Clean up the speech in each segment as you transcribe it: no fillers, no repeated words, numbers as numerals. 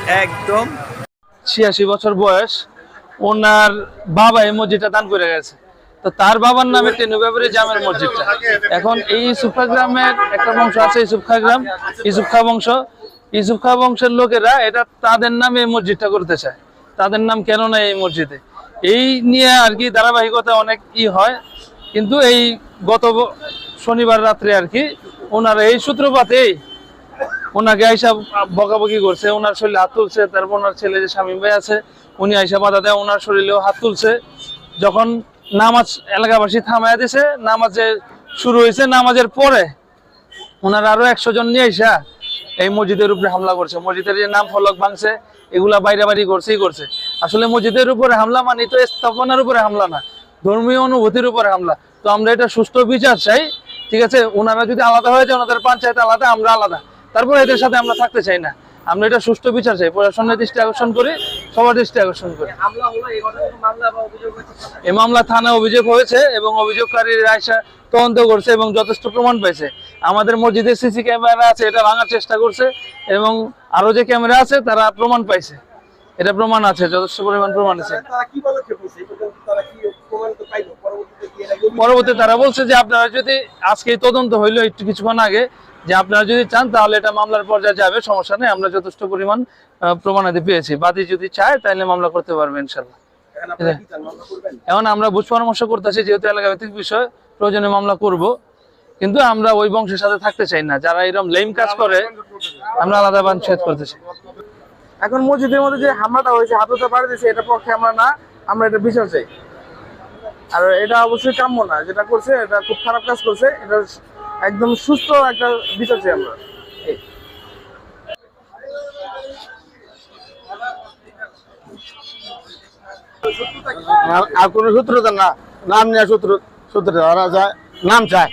একদম 86 বছর বয়স, ওনার বাবা এই মসজিদটা দান করে গেছে। তো তার বাবার নামে তেনুবাবুরি জামের মসজিদটা। এখন এই ইউসুফ খা গ্রামের একটা বংশ আছে, ইউসুফ খা গ্রাম, ইউসুফ খা বংশ। ইউসুফ খা বংশের লোকেরা এটা তাদের নামে এই মসজিদটা করতে চায়। তাদের নাম কেন না এই মসজিদে, এই নিয়ে আর কি ধারাবাহিকতা অনেক হয়। কিন্তু এই গত শনিবার রাত্রে আর কি ওনারা এই সূত্রপাতেই ওনাকে আইসা বকাবকি করছে, ওনার শরীরে হাত তুলছে। তারপর ওনার ছেলে যে শামীম ভাই আছে উনি আইসা বাধা দেয়, ওনার শরীরেও হাত তুলছে। যখন নামাজ এলাকাবাসী থামাইয়া দিছে, নামাজে শুরু হয়েছে, নামাজের পরে ওনারা আরো 100 জন নিয়ে আইসা এই মসজিদের উপরে হামলা করছে। মসজিদের যে নাম ফলক ভাঙছে, এগুলা বাইরে বাড়ি করছেই করছে। আসলে মসজিদের উপরে হামলা মানে তো স্থাপনার উপরে হামলা না, ধর্মীয় অনুভূতির উপরে হামলা। তো আমরা এটা সুষ্ঠু বিচার চাই, ঠিক আছে? ওনারা যদি আলাদা হয়ে যায়, ওনাদের পঞ্চায়েত আলাদা, আমরা আলাদা, তারপরে এদের সাথে আমরা থাকতে চাই না। আমরা এটা সুষ্ঠু বিচার চাই, প্রশাসনের দৃষ্টি আকর্ষণ করি, সবার দৃষ্টি আকর্ষণ করি। এই মামলা থানায় অভিযোগ হয়েছে এবং অভিযোগকারীরা আইসা তদন্ত করছে এবং যথেষ্ট প্রমাণ পাইছে। আমাদের মসজিদের সিসি ক্যামেরা আছে, এটা ভাঙার চেষ্টা করছে এবং আরো যে ক্যামেরা আছে তারা প্রমাণ পাইছে, এটা প্রমাণ আছে, যথেষ্ট পরিমাণ প্রমাণ আছে। পরবর্তী তারা বলছে যে আপনারা যদি আজকে তদন্ত হইলো একটু কিছুক্ষণ আগে, যে আপনারা যদি চান তাহলে এটা মামলার পর্যায়ে যাবে, সমস্যা নেই, আমরা যথেষ্ট পরিমাণ প্রমাণাদি পেয়েছি। বাদী যদি চায় তাহলে মামলা করতে পারবে ইনশাল্লাহ। এখন আমরা বুঝ পরামর্শ করতেছি, যেহেতু এলাকা ভিত্তিক বিষয়, প্রয়োজনে মামলা করব, কিন্তু আমরা ওই বংশের সাথে থাকতে চাই না। যারা এরকম লেম কাজ করে আমরা আলাদা বাঞ্ছিত করতেছি। এখন মসজিদের মধ্যে যে হামলাটা হয়েছে, হাতুটা পাড়ি দিয়েছে, এটা পক্ষে আমরা না, আমরা এটা বিচার চাই। আর এটা অবশ্যই কাম্য না, যেটা করছে এটা খুব খারাপ কাজ করছে, এটা একদম সুস্থ একটা বিচার চাই আমরা। আর কোনো সূত্রতা না, নাম নিয়ে সূত্রতা ওরা যায়, নাম চায়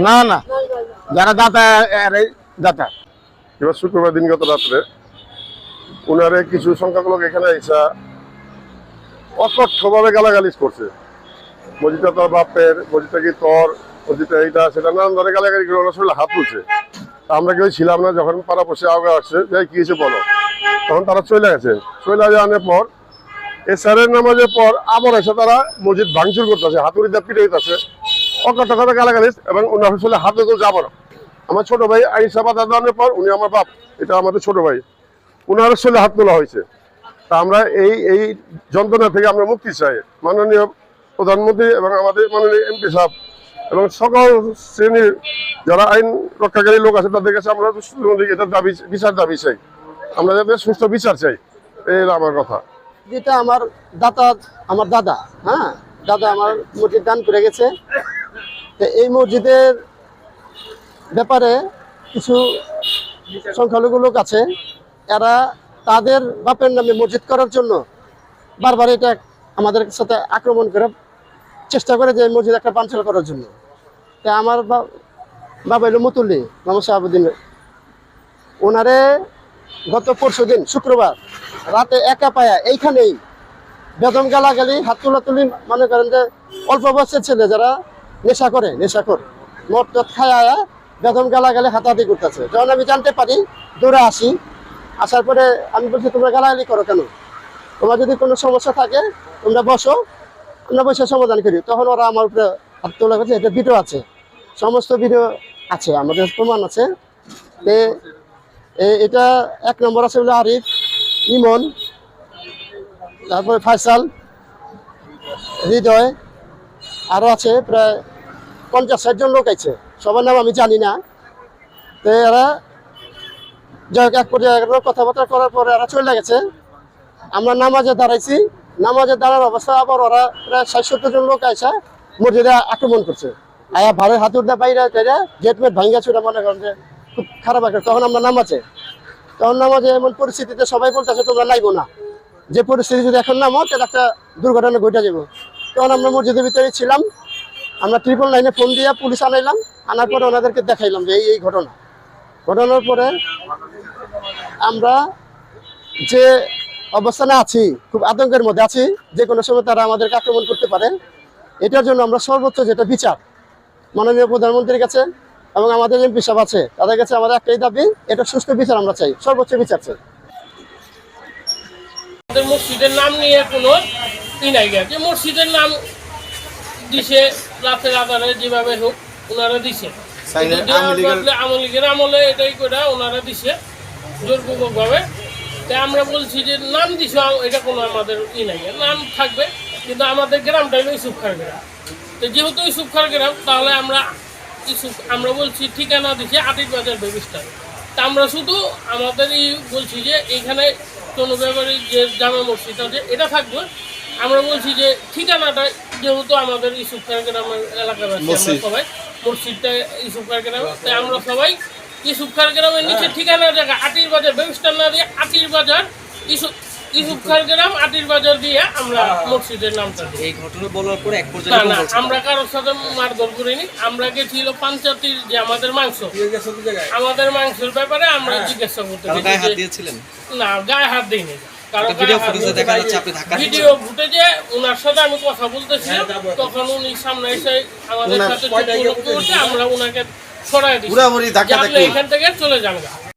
না, না যারা দাতা এরাই দাতা। এবার শুক্রবার দিনগত রাত্রে উনারে কিছু সংখ্যাগুলো এখানে এসে অকথ্যভাবে গালাগালিজ করছে। মসজিদটা তোর বাপের, মসজিদটা কি তোর, মসজিদটা এইটা সেটা নানান ধরে গালাগালি করে ওনার শরীরে হাত তুলছে। আমরা কেউ ছিলাম না, যখন পাড়াপড়শি আগে আসছে যে কি হয়েছে বলো, তখন তারা চলে গেছে। চলে যাওয়ার পর এসারের নামাজের পর আবার এসে তারা মসজিদ ভাঙচুর করতেছে, হাতুড়ি দিয়ে পিটে দিতেছে, অকথ্যভাবে গালাগালিজ, এবং ওনার আসলে হাতে তো যাবো না। আমার ছোট ভাই আইসা বাধা দেওয়ার পর, উনি আমার বাপ, এটা আমাদের ছোট ভাই, উনার আসলে হাত তোলা হয়েছে। তা আমরা এই যন্ত্রণা থেকে আমরা মুক্তি চাই। মাননীয় প্রধানমন্ত্রী এবং আমাদের মাননীয় এমপি সাহেব এবং সকল শ্রেণীর যারা আইন রক্ষাকারী লোক আছে তাদের কাছে আমরা এটার দাবি, বিচার দাবি চাই। আমরা যাতে সুস্থ বিচার চাই, এই আমার কথা। যেটা আমার দাদা, হ্যাঁ দাদা আমার মসজিদ দান করে গেছে। তো এই মসজিদের ব্যাপারে কিছু সংখ্যালঘু লোক আছে, এরা তাদের বাপের নামে মসজিদ করার জন্য বারবার এটা আমাদের সাথে আক্রমণ করে চেষ্টা করে যে মসজিদ একটা বানচাল করার জন্য। তাই আমার বাবা এলো মতুল্লি মোহাম্মদ শাহাবুদ্দিন, ওনারে গত পরশুদিন শুক্রবার রাতে একা পায়া এইখানেই বেদম গালাগালি, হাত তুলাতুলি, মনে করেন যে অল্প বয়সের ছেলে যারা নেশাখোর মদ টদ খায়া বেদম গালাগালি হাতাহাতি করতেছে। যখন আমি জানতে পারি দৌড়ে আসার পরে আমি বলছি তোমরা গালাগালি করো কেন, তোমার যদি কোনো সমস্যা থাকে তোমরা বসো, আমরা বসে সমাধান করি। তখন ওরা আমার উপরে হাত তোলা করছে, এটা ভিডিও আছে, সমস্ত ভিডিও আছে, আমাদের প্রমাণ আছে। এটা 1 নম্বর আছে বলে আরিফ, ইমন, তারপরে ফাইসাল, হৃদয়, আরও আছে প্রায় 50-60 জন লোক আছে, সবার নাম আমি জানি না। তো এরা যাই হোক এক পর্যায়ে কথাবার্তা করার পরে এরা চলে গেছে। আমরা নামাজে দাঁড়াইছি, নামাজে দাঁড়ার অবস্থা আবার ওরা প্রায় 60-70 জন লোক আইসা মসজিদে আক্রমণ করছে। আয়া ভাড়ের হাতুড় দিয়ে বাইরে গেটমেট ভাঙ্গা চুরা, মনে করেন যে খুব খারাপ একটা। তখন আমরা নামাজে এমন পরিস্থিতিতে সবাই বলতেছে তোমরা নাইবো না, যে পরিস্থিতি যদি এখন নামো তাহলে একটা দুর্ঘটনা ঘটে যাবো। তখন আমরা মসজিদের ভিতরে ছিলাম, আমরা 999 ফোন দিয়ে পুলিশ আনাইলাম, আনার পরে ওনাদেরকে দেখাইলাম যে এই ঘটনার পরে আমরা যে অবস্থানে আছি, খুব আতঙ্কের মধ্যে আছি, যে কোনো সময় তারা আমাদেরকে আক্রমণ করতে পারে। এটার জন্য আমরা সর্বোচ্চ যেটা বিচার মাননীয় প্রধানমন্ত্রীর কাছে এবং আমাদের এমপি সাহেব আছে, তাদের কাছে আমাদের একটাই দাবি, এটা সুষ্ঠু বিচার আমরা চাই, সর্বোচ্চ বিচার চাই। আমাদের মসজিদের নাম নিয়ে কোনো নাই গেছে, মসজিদের নাম দিছে রাতের আধারে যেভাবে হোক ওনারা দিছে, আওয়ামী লীগের আমলে এটাই করে ওনারা দিছে জোরপূর্বকভাবে। তাই আমরা বলছি যে নাম দিছে, এটা কোনো আমাদের নাই, নাম থাকবে, কিন্তু আমাদের গ্রামটা হলো ইসুফখার গ্রাম। তো যেহেতু ইসুফখার গ্রাম, তাহলে আমরা বলছি ঠিকানা দিছে আটির বাজার ব্যবস্থা। তা আমরা শুধু আমাদের বলছি যে এখানে কোনো ব্যাপারে যে জামে মসজিদ আছে এটা থাকবে। আমরা বলছি যে ঠিকানাটা যেহেতু আমাদের ইসুফখার গ্রামের এলাকার আছে, আমরা সবাই মসজিদটা ইসুফখার গ্রামে, তাই আমরা সবাই ইসুফখার গ্রামের নিচে ঠিকানা জায়গা আটির বাজার ব্যবস্থা না দিয়ে আটির বাজার ইসুফখার গ্রাম আটির বাজার দিয়ে আমরা মসজিদের নামটা দিই। এই ঘটনা বলার পরে এক না পর্যায়ে না, আমরা কারোর সাথে মারধর করিনি। আমরা গেছিল পঞ্চায়েতের যে আমাদের মাংসের ব্যাপারে আমরা জিজ্ঞাসা করতে কারো গায়ে হাত গেছি। দিয়েছিলেন? না, গায়ে হাত দিইনি। কারো ভিডিও ফুটেজে দেখা যাচ্ছে আপনি ধাক্কা ভিডিও ফুটেজে ওনার সাথে আমি কথা বলতেছিলাম, তখন উনি সামনে এসে আমাদের সাথে করতে আমরা ওনাকে সরাই দিই, এখান থেকে চলে যান।